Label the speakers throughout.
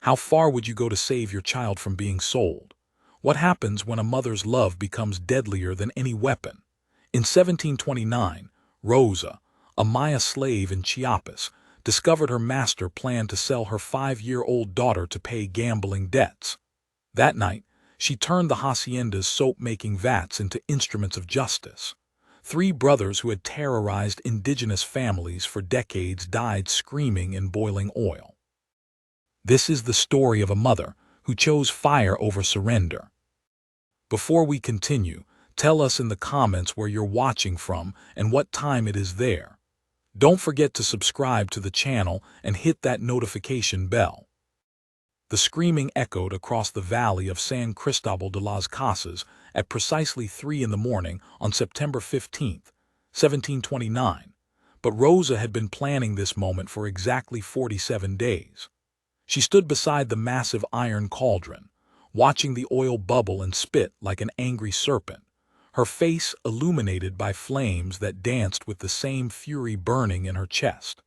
Speaker 1: How far would you go to save your child from being sold? What happens when a mother's love becomes deadlier than any weapon? In 1729, Rosa, a Maya slave in Chiapas, discovered her master planned to sell her 5-year-old daughter to pay gambling debts. That night, she turned the hacienda's soap-making vats into instruments of justice. 3 brothers who had terrorized indigenous families for decades died screaming in boiling oil. This is the story of a mother who chose fire over surrender. Before we continue, tell us in the comments where you're watching from and what time it is there. Don't forget to subscribe to the channel and hit that notification bell. The screaming echoed across the valley of San Cristobal de las Casas at precisely 3 in the morning on September 15, 1729. But Rosa had been planning this moment for exactly 47 days. She stood beside the massive iron cauldron, watching the oil bubble and spit like an angry serpent, her face illuminated by flames that danced with the same fury burning in her chest.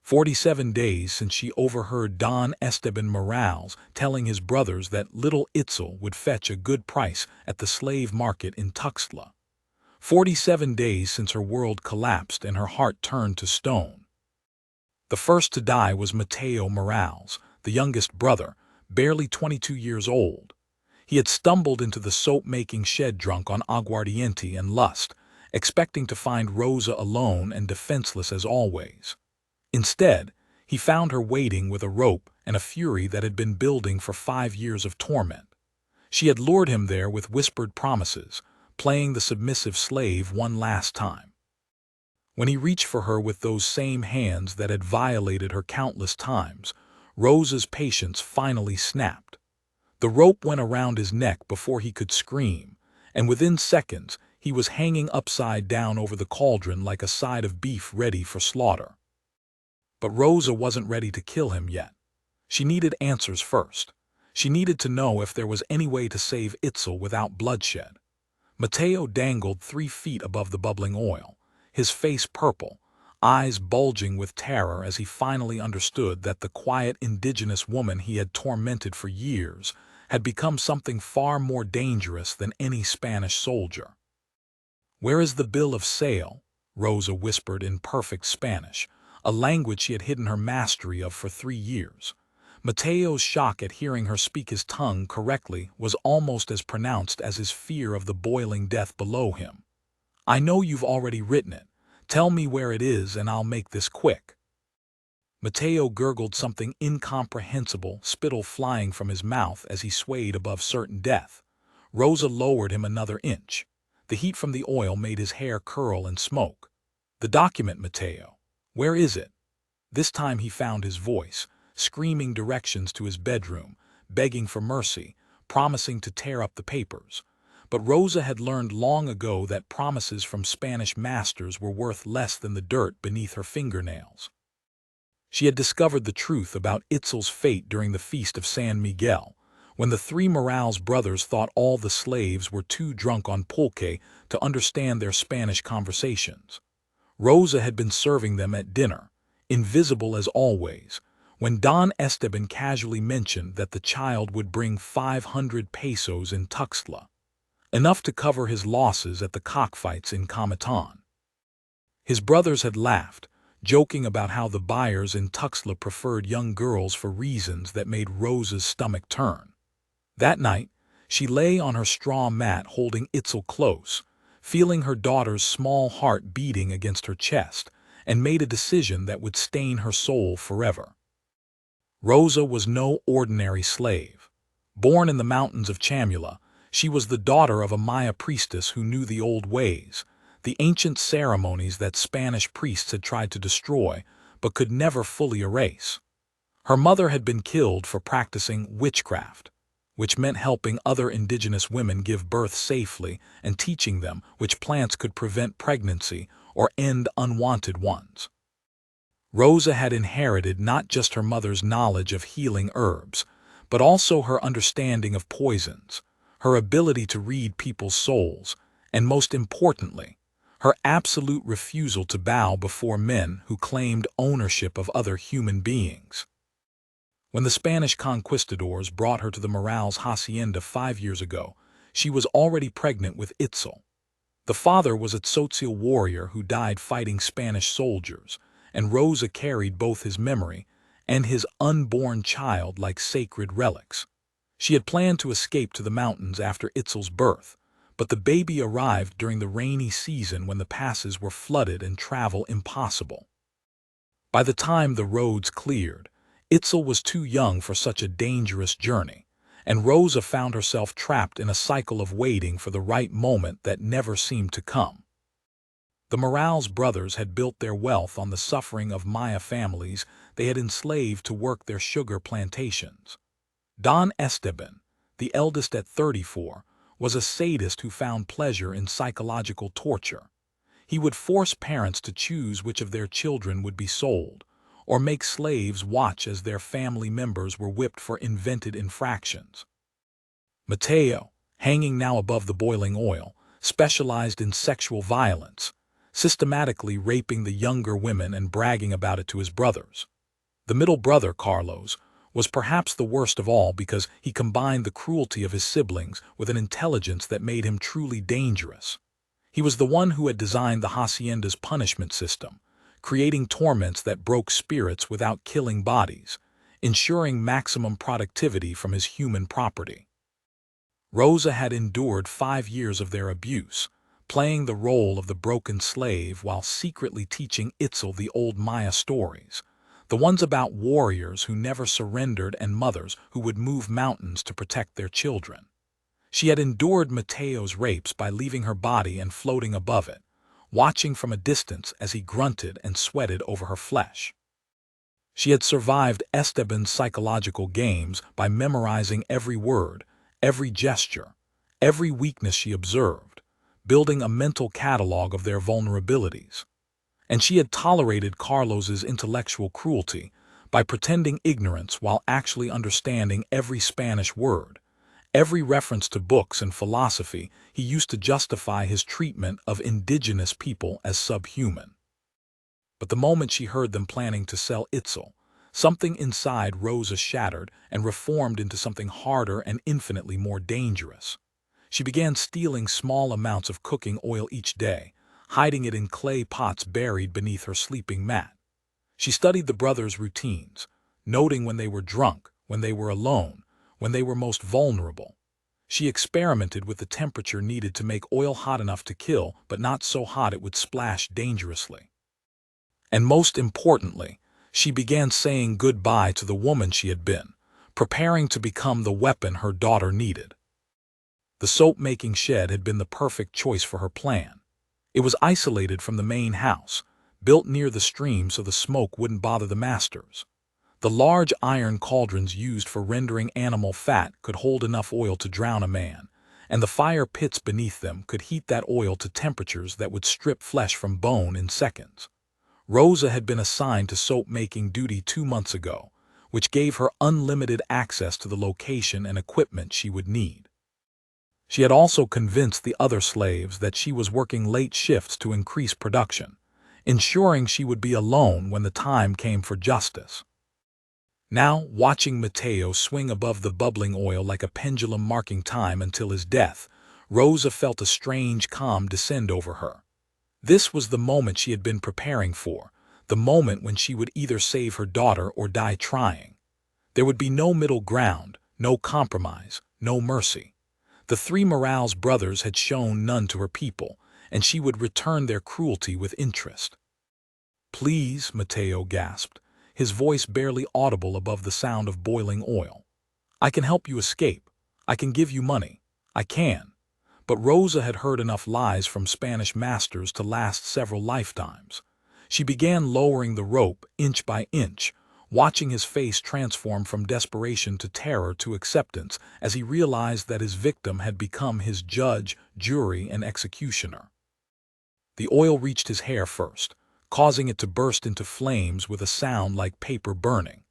Speaker 1: 47 days since she overheard Don Esteban Morales telling his brothers that little Itzel would fetch a good price at the slave market in Tuxtla. 47 days since her world collapsed and her heart turned to stone. The first to die was Mateo Morales, the youngest brother, barely 22 years old. He had stumbled into the soap-making shed drunk on aguardiente and lust, expecting to find Rosa alone and defenseless as always. Instead, he found her waiting with a rope and a fury that had been building for 5 years of torment. She had lured him there with whispered promises, playing the submissive slave one last time. When he reached for her with those same hands that had violated her countless times, Rosa's patience finally snapped. The rope went around his neck before he could scream, and within seconds he was hanging upside down over the cauldron like a side of beef ready for slaughter. But Rosa wasn't ready to kill him yet. She needed answers first. She needed to know if there was any way to save Itzel without bloodshed. Mateo dangled 3 feet above the bubbling oil, his face purple, eyes bulging with terror as he finally understood that the quiet indigenous woman he had tormented for years had become something far more dangerous than any Spanish soldier. "Where is the bill of sale?" Rosa whispered in perfect Spanish, a language she had hidden her mastery of for 3 years. Mateo's shock at hearing her speak his tongue correctly was almost as pronounced as his fear of the boiling death below him. "I know you've already written it. Tell me where it is and I'll make this quick." Mateo gurgled something incomprehensible, spittle flying from his mouth as he swayed above certain death. Rosa lowered him another inch. The heat from the oil made his hair curl and smoke. "The document, Mateo. Where is it?" This time he found his voice, screaming directions to his bedroom, begging for mercy, promising to tear up the papers. But Rosa had learned long ago that promises from Spanish masters were worth less than the dirt beneath her fingernails. She had discovered the truth about Itzel's fate during the Feast of San Miguel, when the 3 Morales brothers thought all the slaves were too drunk on pulque to understand their Spanish conversations. Rosa had been serving them at dinner, invisible as always, when Don Esteban casually mentioned that the child would bring 500 pesos in Tuxtla, enough to cover his losses at the cockfights in Comitan. His brothers had laughed, joking about how the buyers in Tuxtla preferred young girls for reasons that made Rosa's stomach turn. That night, she lay on her straw mat holding Itzel close, feeling her daughter's small heart beating against her chest, and made a decision that would stain her soul forever. Rosa was no ordinary slave. Born in the mountains of Chamula, she was the daughter of a Maya priestess who knew the old ways, the ancient ceremonies that Spanish priests had tried to destroy but could never fully erase. Her mother had been killed for practicing witchcraft, which meant helping other indigenous women give birth safely and teaching them which plants could prevent pregnancy or end unwanted ones. Rosa had inherited not just her mother's knowledge of healing herbs, but also her understanding of poisons, her ability to read people's souls, and most importantly, her absolute refusal to bow before men who claimed ownership of other human beings. When the Spanish conquistadors brought her to the Morales hacienda 5 years ago, she was already pregnant with Itzel. The father was a Tzotzil warrior who died fighting Spanish soldiers, and Rosa carried both his memory and his unborn child like sacred relics. She had planned to escape to the mountains after Itzel's birth, but the baby arrived during the rainy season when the passes were flooded and travel impossible. By the time the roads cleared, Itzel was too young for such a dangerous journey, and Rosa found herself trapped in a cycle of waiting for the right moment that never seemed to come. The Morales brothers had built their wealth on the suffering of Maya families they had enslaved to work their sugar plantations. Don Esteban, the eldest at 34, was a sadist who found pleasure in psychological torture. He would force parents to choose which of their children would be sold, or make slaves watch as their family members were whipped for invented infractions. Mateo, hanging now above the boiling oil, specialized in sexual violence, systematically raping the younger women and bragging about it to his brothers. The middle brother, Carlos, was perhaps the worst of all because he combined the cruelty of his siblings with an intelligence that made him truly dangerous. He was the one who had designed the hacienda's punishment system, creating torments that broke spirits without killing bodies, ensuring maximum productivity from his human property. Rosa had endured 5 years of their abuse, playing the role of the broken slave while secretly teaching Itzel the old Maya stories, the ones about warriors who never surrendered and mothers who would move mountains to protect their children. She had endured Mateo's rapes by leaving her body and floating above it, watching from a distance as he grunted and sweated over her flesh. She had survived Esteban's psychological games by memorizing every word, every gesture, every weakness she observed, building a mental catalog of their vulnerabilities. And she had tolerated Carlos's intellectual cruelty by pretending ignorance while actually understanding every Spanish word, every reference to books and philosophy he used to justify his treatment of indigenous people as subhuman. But the moment she heard them planning to sell Itzel, something inside Rosa shattered and reformed into something harder and infinitely more dangerous. She began stealing small amounts of cooking oil each day, hiding it in clay pots buried beneath her sleeping mat. She studied the brothers' routines, noting when they were drunk, when they were alone, when they were most vulnerable. She experimented with the temperature needed to make oil hot enough to kill, but not so hot it would splash dangerously. And most importantly, she began saying goodbye to the woman she had been, preparing to become the weapon her daughter needed. The soap-making shed had been the perfect choice for her plan. It was isolated from the main house, built near the stream so the smoke wouldn't bother the masters. The large iron cauldrons used for rendering animal fat could hold enough oil to drown a man, and the fire pits beneath them could heat that oil to temperatures that would strip flesh from bone in seconds. Rosa had been assigned to soap-making duty 2 months ago, which gave her unlimited access to the location and equipment she would need. She had also convinced the other slaves that she was working late shifts to increase production, ensuring she would be alone when the time came for justice. Now, watching Mateo swing above the bubbling oil like a pendulum marking time until his death, Rosa felt a strange calm descend over her. This was the moment she had been preparing for, the moment when she would either save her daughter or die trying. There would be no middle ground, no compromise, no mercy. The 3 Morales brothers had shown none to her people, and she would return their cruelty with interest. "Please," Mateo gasped, his voice barely audible above the sound of boiling oil. "I can help you escape. I can give you money. I can." But Rosa had heard enough lies from Spanish masters to last several lifetimes. She began lowering the rope inch by inch, watching his face transform from desperation to terror to acceptance as he realized that his victim had become his judge, jury, and executioner. The oil reached his hair first, causing it to burst into flames with a sound like paper burning.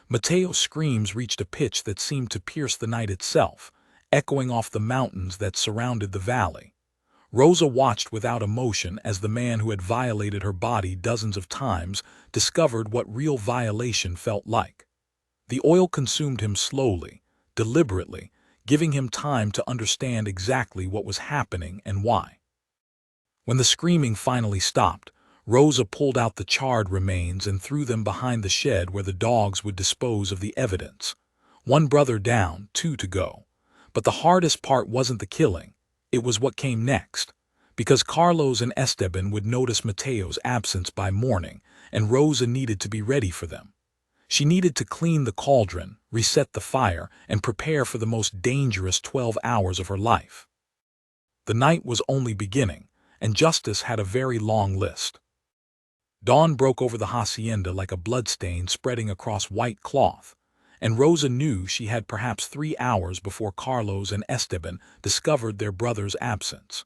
Speaker 1: Mateo's screams reached a pitch that seemed to pierce the night itself, echoing off the mountains that surrounded the valley. Rosa watched without emotion as the man who had violated her body dozens of times discovered what real violation felt like. The oil consumed him slowly, deliberately, giving him time to understand exactly what was happening and why. When the screaming finally stopped, Rosa pulled out the charred remains and threw them behind the shed where the dogs would dispose of the evidence. One brother down, two to go. But the hardest part wasn't the killing, it was what came next. Because Carlos and Esteban would notice Mateo's absence by morning, and Rosa needed to be ready for them. She needed to clean the cauldron, reset the fire, and prepare for the most dangerous 12 hours of her life. The night was only beginning, and justice had a very long list. Dawn broke over the hacienda like a bloodstain spreading across white cloth, and Rosa knew she had perhaps 3 hours before Carlos and Esteban discovered their brother's absence.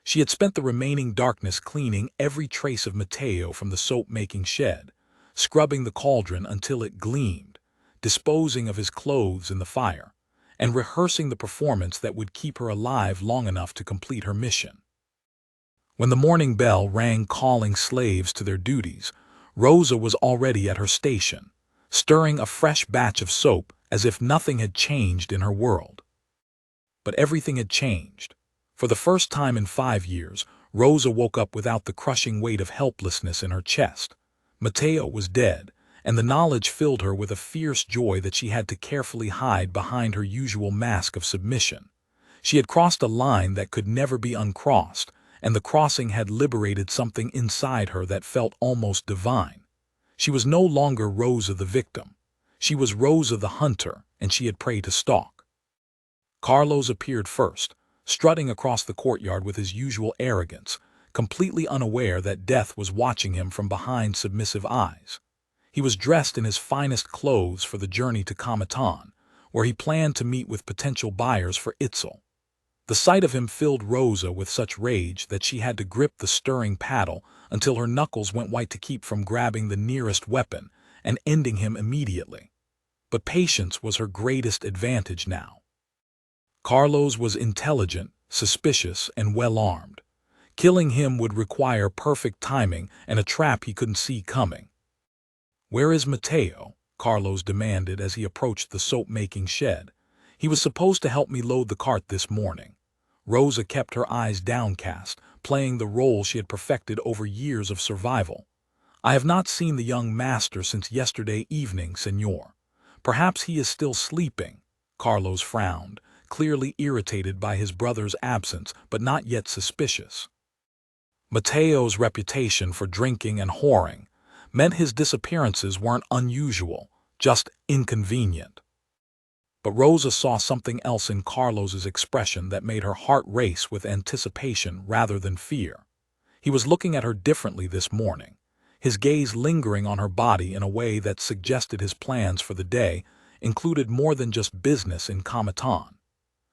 Speaker 1: She had spent the remaining darkness cleaning every trace of Mateo from the soap-making shed, scrubbing the cauldron until it gleamed, disposing of his clothes in the fire, and rehearsing the performance that would keep her alive long enough to complete her mission. When the morning bell rang calling slaves to their duties, Rosa was already at her station, stirring a fresh batch of soap as if nothing had changed in her world. But everything had changed. For the first time in 5 years, Rosa woke up without the crushing weight of helplessness in her chest. Mateo was dead, and the knowledge filled her with a fierce joy that she had to carefully hide behind her usual mask of submission. She had crossed a line that could never be uncrossed, and the crossing had liberated something inside her that felt almost divine. She was no longer Rosa the victim. She was Rosa the hunter, and she had prey to stalk. Carlos appeared first, strutting across the courtyard with his usual arrogance, completely unaware that death was watching him from behind submissive eyes. He was dressed in his finest clothes for the journey to Comitan, where he planned to meet with potential buyers for Itzel. The sight of him filled Rosa with such rage that she had to grip the stirring paddle until her knuckles went white to keep from grabbing the nearest weapon and ending him immediately. But patience was her greatest advantage now. Carlos was intelligent, suspicious, and well-armed. Killing him would require perfect timing and a trap he couldn't see coming. "Where is Mateo?" Carlos demanded as he approached the soap-making shed. "He was supposed to help me load the cart this morning." Rosa kept her eyes downcast, playing the role she had perfected over years of survival. "I have not seen the young master since yesterday evening, senor. Perhaps he is still sleeping." Carlos frowned, clearly irritated by his brother's absence, but not yet suspicious. Mateo's reputation for drinking and whoring meant his disappearances weren't unusual, just inconvenient. But Rosa saw something else in Carlos's expression that made her heart race with anticipation rather than fear. He was looking at her differently this morning, his gaze lingering on her body in a way that suggested his plans for the day included more than just business in Comitan.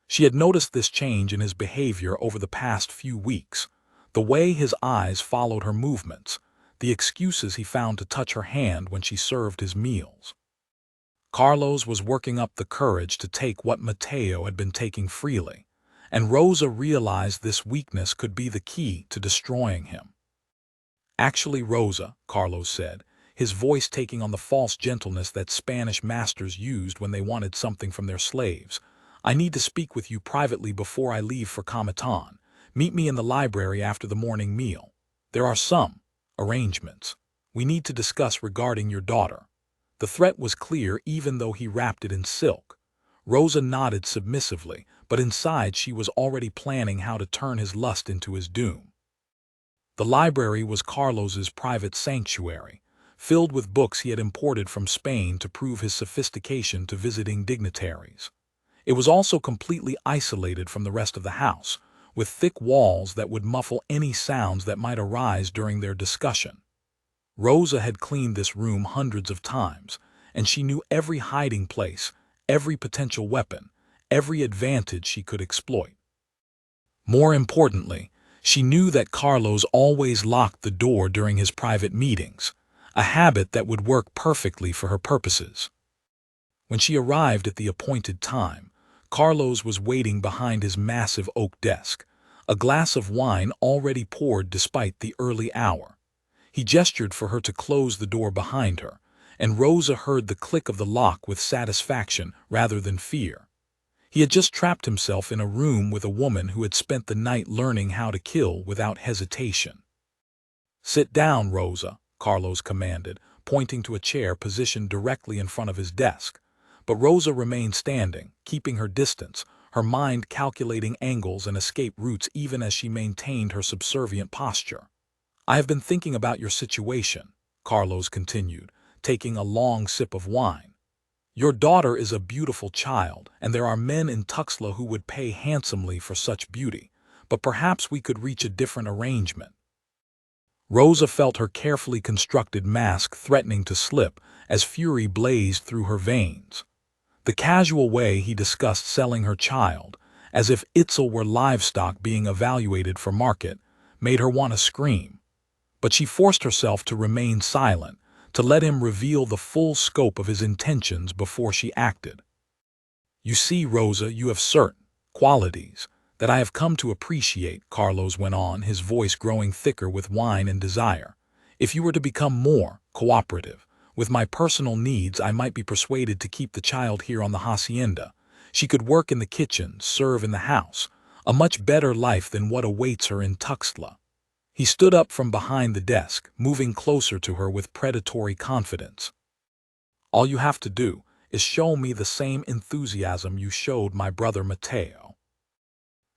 Speaker 1: She had noticed this change in his behavior over the past few weeks, the way his eyes followed her movements, the excuses he found to touch her hand when she served his meals. Carlos was working up the courage to take what Mateo had been taking freely, and Rosa realized this weakness could be the key to destroying him. "Actually, Rosa," Carlos said, his voice taking on the false gentleness that Spanish masters used when they wanted something from their slaves, "I need to speak with you privately before I leave for Comitan. Meet me in the library after the morning meal. There are some arrangements we need to discuss regarding your daughter." The threat was clear even though he wrapped it in silk. Rosa nodded submissively, but inside she was already planning how to turn his lust into his doom. The library was Carlos's private sanctuary, filled with books he had imported from Spain to prove his sophistication to visiting dignitaries. It was also completely isolated from the rest of the house, with thick walls that would muffle any sounds that might arise during their discussion. Rosa had cleaned this room hundreds of times, and she knew every hiding place, every potential weapon, every advantage she could exploit. More importantly, she knew that Carlos always locked the door during his private meetings, a habit that would work perfectly for her purposes. When she arrived at the appointed time, Carlos was waiting behind his massive oak desk, a glass of wine already poured despite the early hour. He gestured for her to close the door behind her, and Rosa heard the click of the lock with satisfaction rather than fear. He had just trapped himself in a room with a woman who had spent the night learning how to kill without hesitation. "Sit down, Rosa," Carlos commanded, pointing to a chair positioned directly in front of his desk. But Rosa remained standing, keeping her distance, her mind calculating angles and escape routes even as she maintained her subservient posture. "I have been thinking about your situation," Carlos continued, taking a long sip of wine. "Your daughter is a beautiful child, and there are men in Tuxtla who would pay handsomely for such beauty, but perhaps we could reach a different arrangement." Rosa felt her carefully constructed mask threatening to slip as fury blazed through her veins. The casual way he discussed selling her child, as if Itzel were livestock being evaluated for market, made her want to scream. But she forced herself to remain silent, to let him reveal the full scope of his intentions before she acted. "You see, Rosa, you have certain qualities that I have come to appreciate," Carlos went on, his voice growing thicker with wine and desire. "If you were to become more cooperative with my personal needs, I might be persuaded to keep the child here on the hacienda. She could work in the kitchen, serve in the house, a much better life than what awaits her in Tuxtla." He stood up from behind the desk, moving closer to her with predatory confidence. "All you have to do is show me the same enthusiasm you showed my brother Mateo."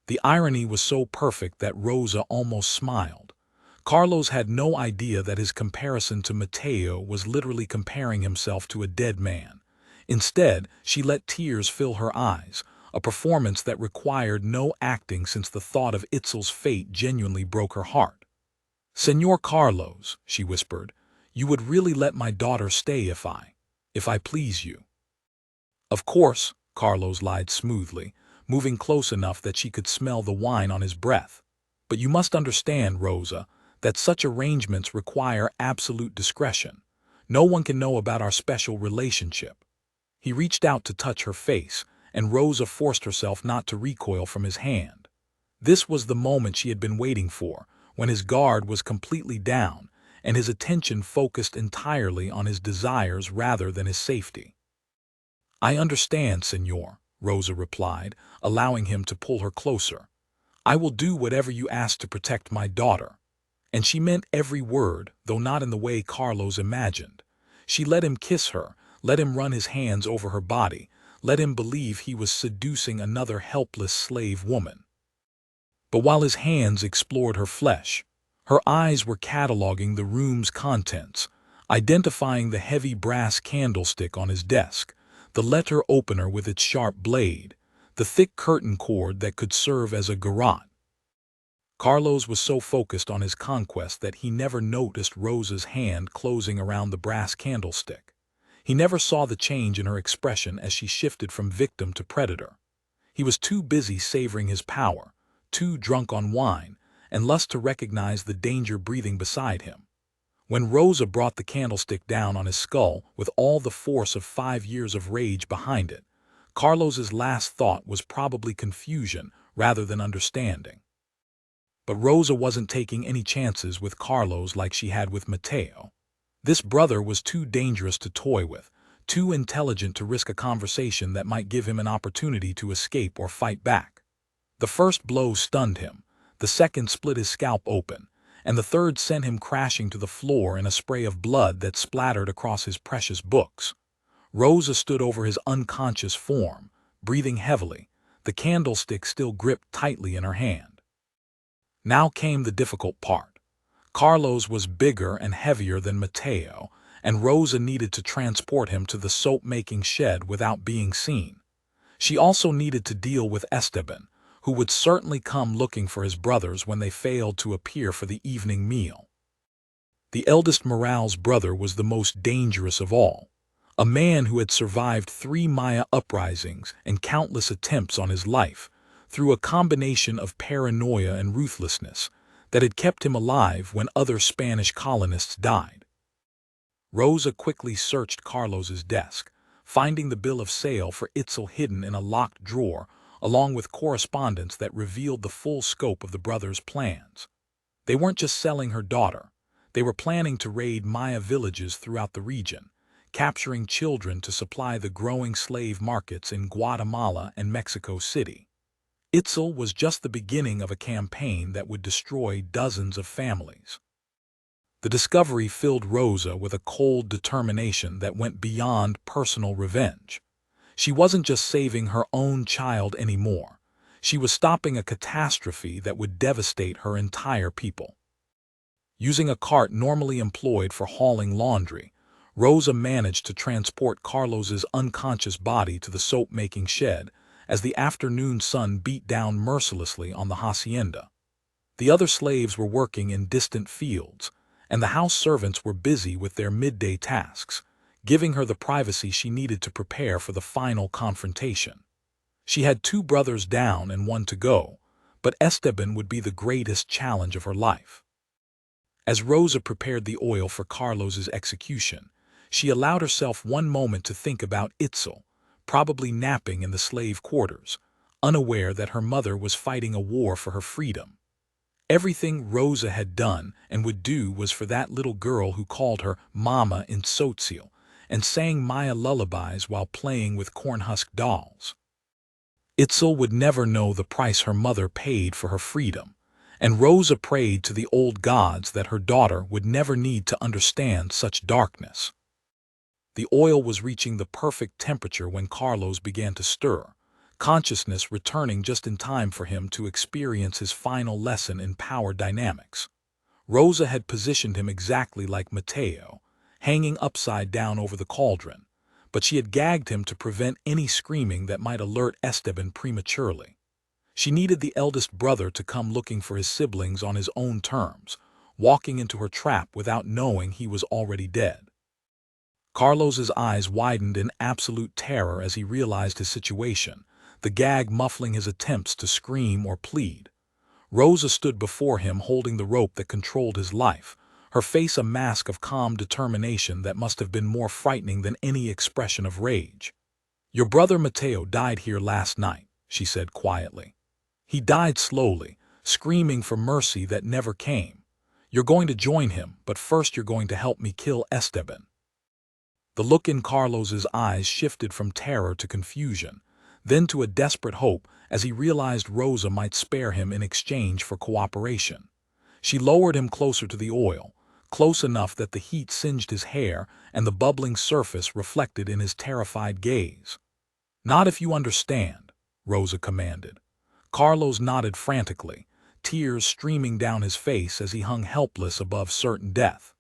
Speaker 1: The irony was so perfect that Rosa almost smiled. Carlos had no idea that his comparison to Mateo was literally comparing himself to a dead man. Instead, she let tears fill her eyes, a performance that required no acting since the thought of Itzel's fate genuinely broke her heart. "Señor Carlos," she whispered, "you would really let my daughter stay if I please you." "Of course," Carlos lied smoothly, moving close enough that she could smell the wine on his breath. "But you must understand, Rosa, that such arrangements require absolute discretion. No one can know about our special relationship." He reached out to touch her face, and Rosa forced herself not to recoil from his hand. This was the moment she had been waiting for, when his guard was completely down and his attention focused entirely on his desires rather than his safety. "I understand, Señor," Rosa replied, allowing him to pull her closer. "I will do whatever you ask to protect my daughter." And she meant every word, though not in the way Carlos imagined. She let him kiss her, let him run his hands over her body, let him believe he was seducing another helpless slave woman. But while his hands explored her flesh, her eyes were cataloging the room's contents, identifying the heavy brass candlestick on his desk, the letter opener with its sharp blade, the thick curtain cord that could serve as a garrote. Carlos was so focused on his conquest that he never noticed Rosa's hand closing around the brass candlestick. He never saw the change in her expression as she shifted from victim to predator. He was too busy savoring his power, too drunk on wine, and lust to recognize the danger breathing beside him. When Rosa brought the candlestick down on his skull with all the force of 5 years of rage behind it, Carlos's last thought was probably confusion rather than understanding. But Rosa wasn't taking any chances with Carlos like she had with Mateo. This brother was too dangerous to toy with, too intelligent to risk a conversation that might give him an opportunity to escape or fight back. The first blow stunned him, the second split his scalp open, and the third sent him crashing to the floor in a spray of blood that splattered across his precious books. Rosa stood over his unconscious form, breathing heavily, the candlestick still gripped tightly in her hand. Now came the difficult part. Carlos was bigger and heavier than Mateo, and Rosa needed to transport him to the soap-making shed without being seen. She also needed to deal with Esteban, who would certainly come looking for his brothers when they failed to appear for the evening meal. The eldest Moral's brother was the most dangerous of all, a man who had survived 3 Maya uprisings and countless attempts on his life, through a combination of paranoia and ruthlessness that had kept him alive when other Spanish colonists died. Rosa quickly searched Carlos's desk, finding the bill of sale for Itzel hidden in a locked drawer, along with correspondence that revealed the full scope of the brothers' plans. They weren't just selling her daughter. They were planning to raid Maya villages throughout the region, capturing children to supply the growing slave markets in Guatemala and Mexico City. Itzel was just the beginning of a campaign that would destroy dozens of families. The discovery filled Rosa with a cold determination that went beyond personal revenge. She wasn't just saving her own child anymore. She was stopping a catastrophe that would devastate her entire people. Using a cart normally employed for hauling laundry, Rosa managed to transport Carlos's unconscious body to the soap-making shed as the afternoon sun beat down mercilessly on the hacienda. The other slaves were working in distant fields, and the house servants were busy with their midday tasks, giving her the privacy she needed to prepare for the final confrontation. She had 2 brothers down and 1 to go, but Esteban would be the greatest challenge of her life. As Rosa prepared the oil for Carlos's execution, she allowed herself one moment to think about Itzel, probably napping in the slave quarters, unaware that her mother was fighting a war for her freedom. Everything Rosa had done and would do was for that little girl who called her Mama in Tzotzil and sang Maya lullabies while playing with cornhusk dolls. Itzel would never know the price her mother paid for her freedom, and Rosa prayed to the old gods that her daughter would never need to understand such darkness. The oil was reaching the perfect temperature when Carlos began to stir, consciousness returning just in time for him to experience his final lesson in power dynamics. Rosa had positioned him exactly like Mateo, hanging upside down over the cauldron, but she had gagged him to prevent any screaming that might alert Esteban prematurely. She needed the eldest brother to come looking for his siblings on his own terms, walking into her trap without knowing he was already dead. Carlos's eyes widened in absolute terror as he realized his situation, the gag muffling his attempts to scream or plead. Rosa stood before him holding the rope that controlled his life, her face a mask of calm determination that must have been more frightening than any expression of rage. "Your brother Mateo died here last night," she said quietly. "He died slowly, screaming for mercy that never came. You're going to join him, but first you're going to help me kill Esteban." The look in Carlos's eyes shifted from terror to confusion, then to a desperate hope as he realized Rosa might spare him in exchange for cooperation. She lowered him closer to the oil, close enough that the heat singed his hair and the bubbling surface reflected in his terrified gaze. "Not if you understand," Rosa commanded. Carlos nodded frantically, tears streaming down his face as he hung helpless above certain death.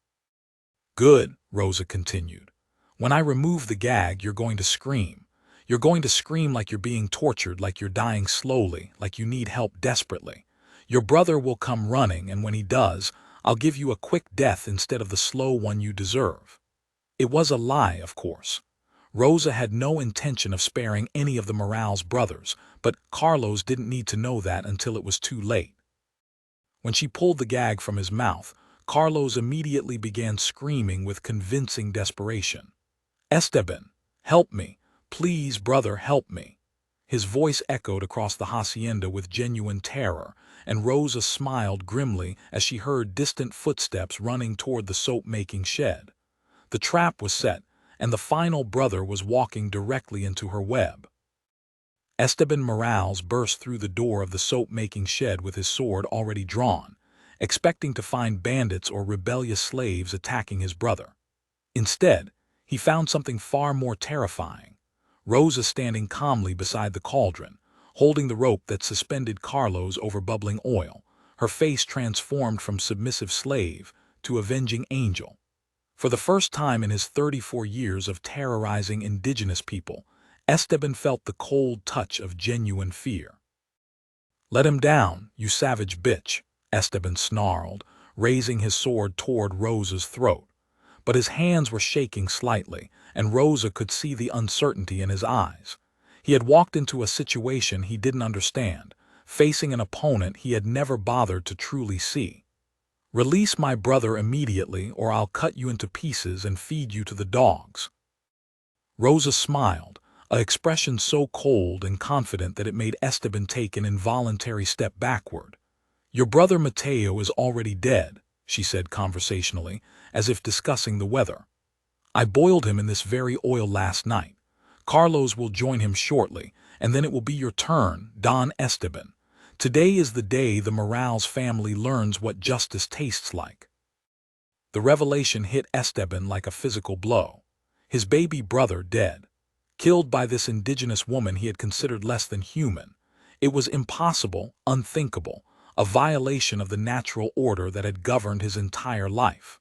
Speaker 1: "Good," Rosa continued. "When I remove the gag, you're going to scream. You're going to scream like you're being tortured, like you're dying slowly, like you need help desperately. Your brother will come running, and when he does, I'll give you a quick death instead of the slow one you deserve." It was a lie, of course. Rosa had no intention of sparing any of the Morales brothers, but Carlos didn't need to know that until it was too late. When she pulled the gag from his mouth, Carlos immediately began screaming with convincing desperation. "Esteban, help me. Please, brother, help me." His voice echoed across the hacienda with genuine terror, and Rosa smiled grimly as she heard distant footsteps running toward the soap-making shed. The trap was set, and the final brother was walking directly into her web. Esteban Morales burst through the door of the soap-making shed with his sword already drawn, expecting to find bandits or rebellious slaves attacking his brother. Instead, he found something far more terrifying. Rosa standing calmly beside the cauldron, holding the rope that suspended Carlos over bubbling oil, her face transformed from submissive slave to avenging angel. For the first time in his 34 years of terrorizing indigenous people, Esteban felt the cold touch of genuine fear. "Let him down, you savage bitch," Esteban snarled, raising his sword toward Rosa's throat. But his hands were shaking slightly, and Rosa could see the uncertainty in his eyes. He had walked into a situation he didn't understand, facing an opponent he had never bothered to truly see. "Release my brother immediately, or I'll cut you into pieces and feed you to the dogs." Rosa smiled, an expression so cold and confident that it made Esteban take an involuntary step backward. "Your brother Mateo is already dead," she said conversationally, as if discussing the weather. I boiled him in this very oil last night. Carlos will join him shortly, and then it will be your turn, Don Esteban. Today is the day the Morales family learns what justice tastes like." The revelation hit Esteban like a physical blow. His baby brother dead, killed by this indigenous woman he had considered less than human. It was impossible, unthinkable, a violation of the natural order that had governed his entire life.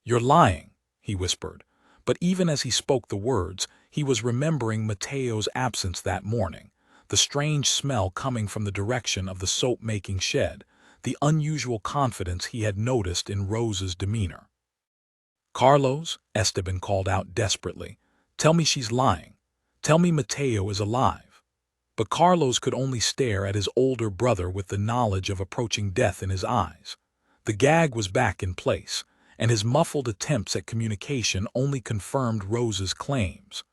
Speaker 1: "You're lying," he whispered. But even as he spoke the words, he was remembering Mateo's absence that morning, the strange smell coming from the direction of the soap-making shed, the unusual confidence he had noticed in Rosa's demeanor. "Carlos," Esteban called out desperately, "tell me she's lying. Tell me Mateo is alive." But Carlos could only stare at his older brother with the knowledge of approaching death in his eyes. The gag was back in place, and his muffled attempts at communication only confirmed Rosa's claims.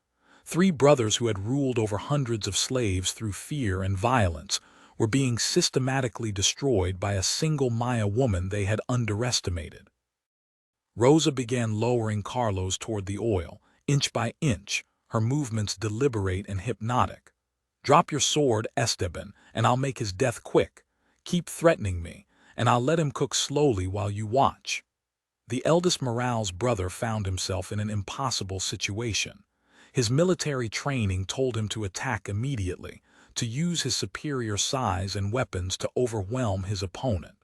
Speaker 1: 3 brothers who had ruled over hundreds of slaves through fear and violence were being systematically destroyed by a single Maya woman they had underestimated. Rosa began lowering Carlos toward the oil, inch by inch, her movements deliberate and hypnotic. "Drop your sword, Esteban, and I'll make his death quick. Keep threatening me, and I'll let him cook slowly while you watch." The eldest Morales brother found himself in an impossible situation. His military training told him to attack immediately, to use his superior size and weapons to overwhelm his opponent.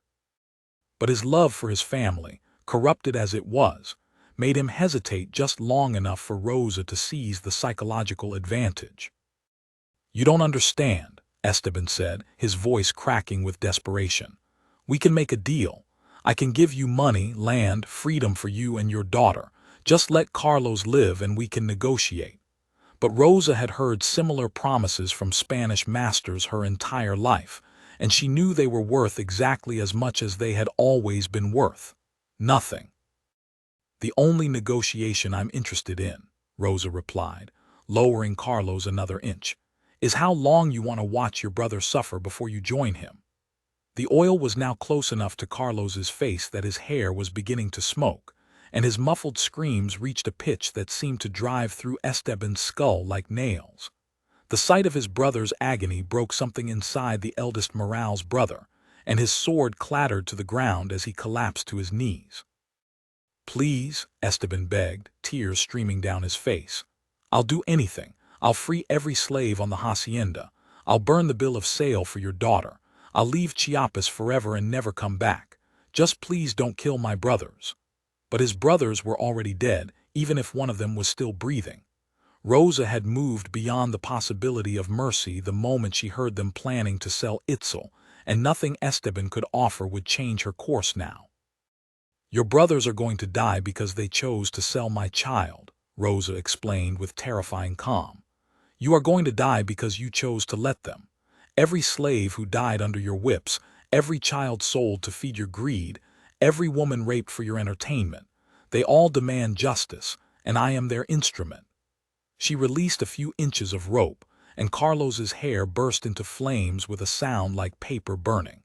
Speaker 1: But his love for his family, corrupted as it was, made him hesitate just long enough for Rosa to seize the psychological advantage. "You don't understand," Esteban said, his voice cracking with desperation. "We can make a deal. I can give you money, land, freedom for you and your daughter. Just let Carlos live and we can negotiate." But Rosa had heard similar promises from Spanish masters her entire life, and she knew they were worth exactly as much as they had always been worth: nothing. "The only negotiation I'm interested in," Rosa replied, lowering Carlos another inch, "is how long you want to watch your brother suffer before you join him." The oil was now close enough to Carlos's face that his hair was beginning to smoke, and his muffled screams reached a pitch that seemed to drive through Esteban's skull like nails. The sight of his brother's agony broke something inside the eldest Morales brother, and his sword clattered to the ground as he collapsed to his knees. "Please," Esteban begged, tears streaming down his face. "I'll do anything. I'll free every slave on the hacienda. I'll burn the bill of sale for your daughter. I'll leave Chiapas forever and never come back. Just please don't kill my brothers." But his brothers were already dead, even if one of them was still breathing. Rosa had moved beyond the possibility of mercy the moment she heard them planning to sell Itzel, and nothing Esteban could offer would change her course now. "Your brothers are going to die because they chose to sell my child," Rosa explained with terrifying calm. "You are going to die because you chose to let them. Every slave who died under your whips, every child sold to feed your greed, every woman raped for your entertainment, they all demand justice, and I am their instrument." She released a few inches of rope, and Carlos's hair burst into flames with a sound like paper burning.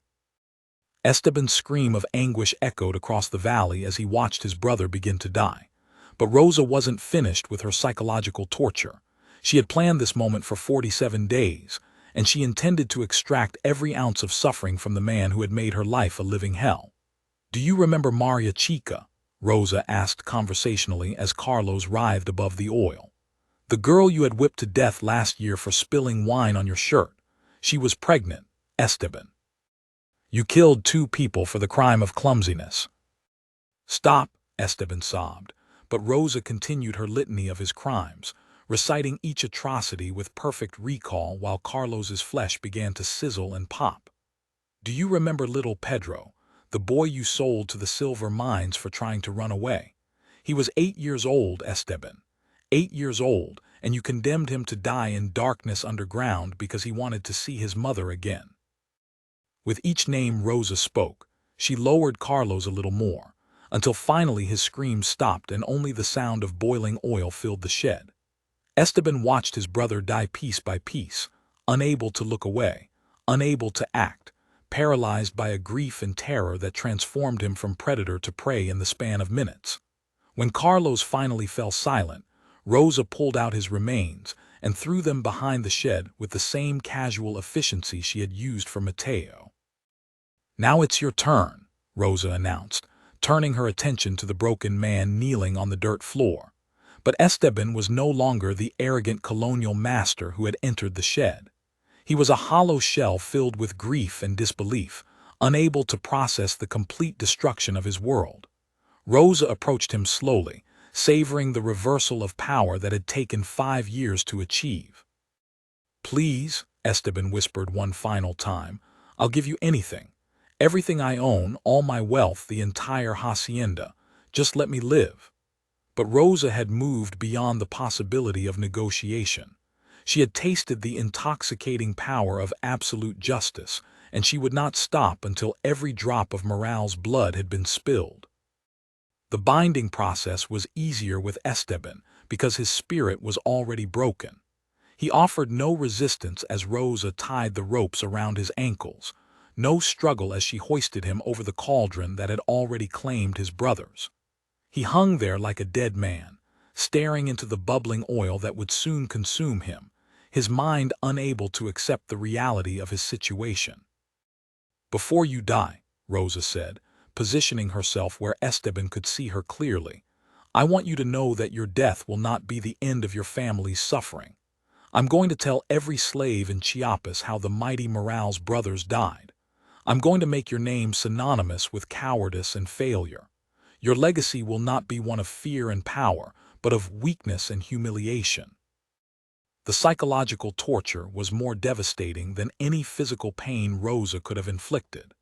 Speaker 1: Esteban's scream of anguish echoed across the valley as he watched his brother begin to die. But Rosa wasn't finished with her psychological torture. She had planned this moment for 47 days, and she intended to extract every ounce of suffering from the man who had made her life a living hell. "Do you remember Maria Chica?" Rosa asked conversationally as Carlos writhed above the oil. "The girl you had whipped to death last year for spilling wine on your shirt. She was pregnant, Esteban. You killed 2 people for the crime of clumsiness." "Stop," Esteban sobbed, but Rosa continued her litany of his crimes, reciting each atrocity with perfect recall while Carlos's flesh began to sizzle and pop. "Do you remember little Pedro, the boy you sold to the silver mines for trying to run away? He was 8 years old, Esteban. 8 years old, and you condemned him to die in darkness underground because he wanted to see his mother again." With each name Rosa spoke, she lowered Carlos a little more, until finally his screams stopped and only the sound of boiling oil filled the shed. Esteban watched his brother die piece by piece, unable to look away, unable to act, paralyzed by a grief and terror that transformed him from predator to prey in the span of minutes. When Carlos finally fell silent, Rosa pulled out his remains and threw them behind the shed with the same casual efficiency she had used for Mateo. "Now it's your turn," Rosa announced, turning her attention to the broken man kneeling on the dirt floor. But Esteban was no longer the arrogant colonial master who had entered the shed. He was a hollow shell filled with grief and disbelief, unable to process the complete destruction of his world. Rosa approached him slowly, savoring the reversal of power that had taken 5 years to achieve. "Please," Esteban whispered one final time, "I'll give you anything. Everything I own, all my wealth, the entire hacienda. Just let me live." But Rosa had moved beyond the possibility of negotiation. She had tasted the intoxicating power of absolute justice, and she would not stop until every drop of Moral's blood had been spilled. The binding process was easier with Esteban because his spirit was already broken. He offered no resistance as Rosa tied the ropes around his ankles, no struggle as she hoisted him over the cauldron that had already claimed his brothers. He hung there like a dead man, staring into the bubbling oil that would soon consume him, his mind unable to accept the reality of his situation. "Before you die," Rosa said, positioning herself where Esteban could see her clearly, "I want you to know that your death will not be the end of your family's suffering. I'm going to tell every slave in Chiapas how the mighty Moral's brothers died. I'm going to make your name synonymous with cowardice and failure. Your legacy will not be one of fear and power, but of weakness and humiliation." The psychological torture was more devastating than any physical pain Rosa could have inflicted.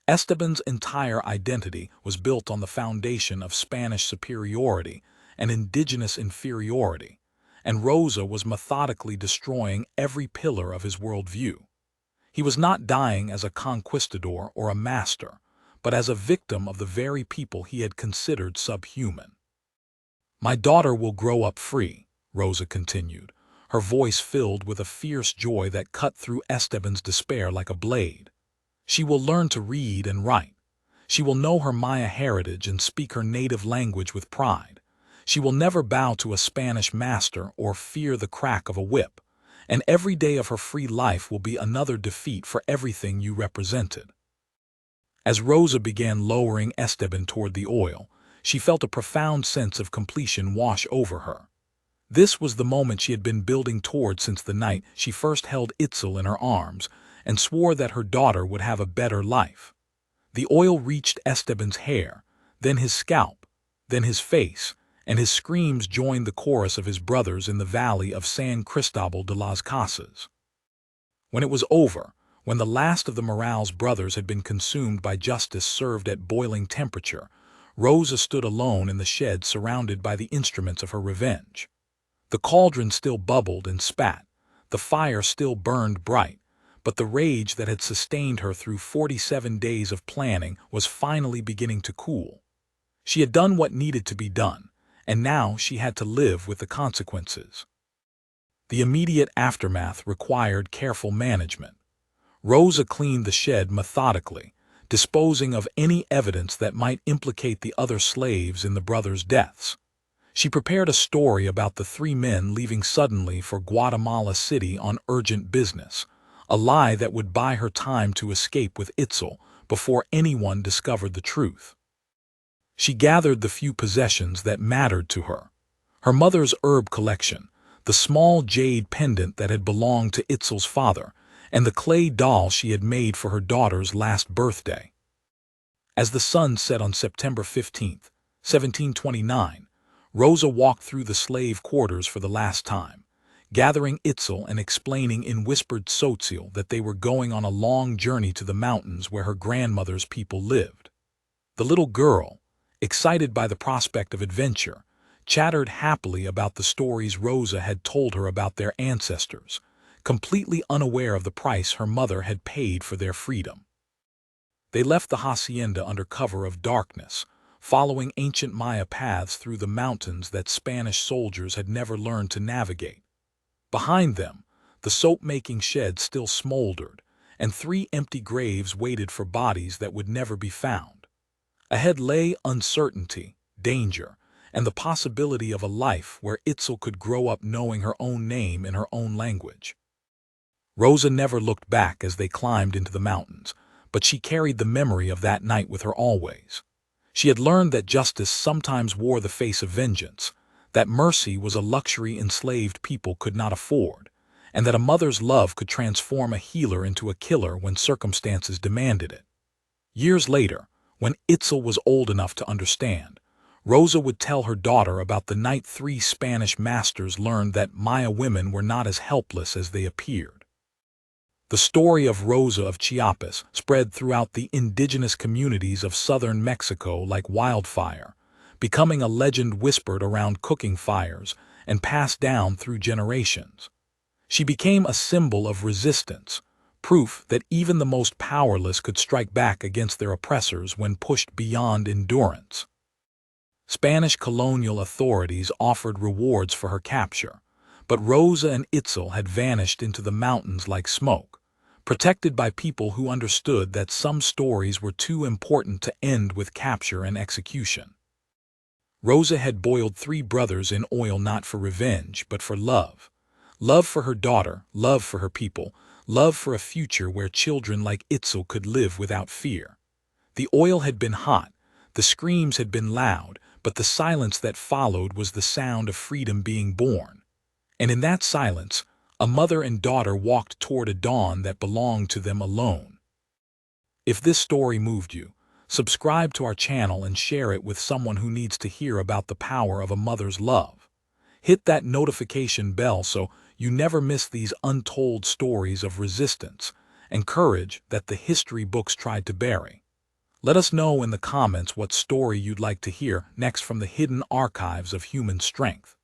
Speaker 1: Esteban's entire identity was built on the foundation of Spanish superiority and indigenous inferiority, and Rosa was methodically destroying every pillar of his worldview. He was not dying as a conquistador or a master, but as a victim of the very people he had considered subhuman. "My daughter will grow up free," Rosa continued, her voice filled with a fierce joy that cut through Esteban's despair like a blade. "She will learn to read and write. She will know her Maya heritage and speak her native language with pride. She will never bow to a Spanish master or fear the crack of a whip, and every day of her free life will be another defeat for everything you represented." As Rosa began lowering Esteban toward the oil, she felt a profound sense of completion wash over her. This was the moment she had been building toward since the night she first held Itzel in her arms and swore that her daughter would have a better life. The oil reached Esteban's hair, then his scalp, then his face, and his screams joined the chorus of his brothers in the valley of San Cristobal de las Casas. When it was over, when the last of the Moral's brothers had been consumed by justice served at boiling temperature, Rosa stood alone in the shed surrounded by the instruments of her revenge. The cauldron still bubbled and spat, the fire still burned bright, but the rage that had sustained her through 47 days of planning was finally beginning to cool. She had done what needed to be done, and now she had to live with the consequences. The immediate aftermath required careful management. Rosa cleaned the shed methodically, disposing of any evidence that might implicate the other slaves in the brothers' deaths. She prepared a story about the 3 men leaving suddenly for Guatemala City on urgent business, a lie that would buy her time to escape with Itzel before anyone discovered the truth. She gathered the few possessions that mattered to her: her mother's herb collection, the small jade pendant that had belonged to Itzel's father, and the clay doll she had made for her daughter's last birthday. As the sun set on September 15th, 1729, Rosa walked through the slave quarters for the last time, gathering Itzel and explaining in whispered Tzotzil that they were going on a long journey to the mountains where her grandmother's people lived. The little girl, excited by the prospect of adventure, chattered happily about the stories Rosa had told her about their ancestors, completely unaware of the price her mother had paid for their freedom. They left the hacienda under cover of darkness, following ancient Maya paths through the mountains that Spanish soldiers had never learned to navigate. Behind them, the soap-making shed still smoldered, and 3 empty graves waited for bodies that would never be found. Ahead lay uncertainty, danger, and the possibility of a life where Itzel could grow up knowing her own name in her own language. Rosa never looked back as they climbed into the mountains, but she carried the memory of that night with her always. She had learned that justice sometimes wore the face of vengeance, that mercy was a luxury enslaved people could not afford, and that a mother's love could transform a healer into a killer when circumstances demanded it. Years later, when Itzel was old enough to understand, Rosa would tell her daughter about the night 3 Spanish masters learned that Maya women were not as helpless as they appeared. The story of Rosa of Chiapas spread throughout the indigenous communities of southern Mexico like wildfire, becoming a legend whispered around cooking fires and passed down through generations. She became a symbol of resistance, proof that even the most powerless could strike back against their oppressors when pushed beyond endurance. Spanish colonial authorities offered rewards for her capture, but Rosa and Itzel had vanished into the mountains like smoke, protected by people who understood that some stories were too important to end with capture and execution. Rosa had boiled 3 brothers in oil not for revenge, but for love. Love for her daughter, love for her people, love for a future where children like Itzel could live without fear. The oil had been hot, the screams had been loud, but the silence that followed was the sound of freedom being born. And in that silence, a mother and daughter walked toward a dawn that belonged to them alone. If this story moved you, subscribe to our channel and share it with someone who needs to hear about the power of a mother's love. Hit that notification bell so you never miss these untold stories of resistance and courage that the history books tried to bury. Let us know in the comments what story you'd like to hear next from the hidden archives of human strength.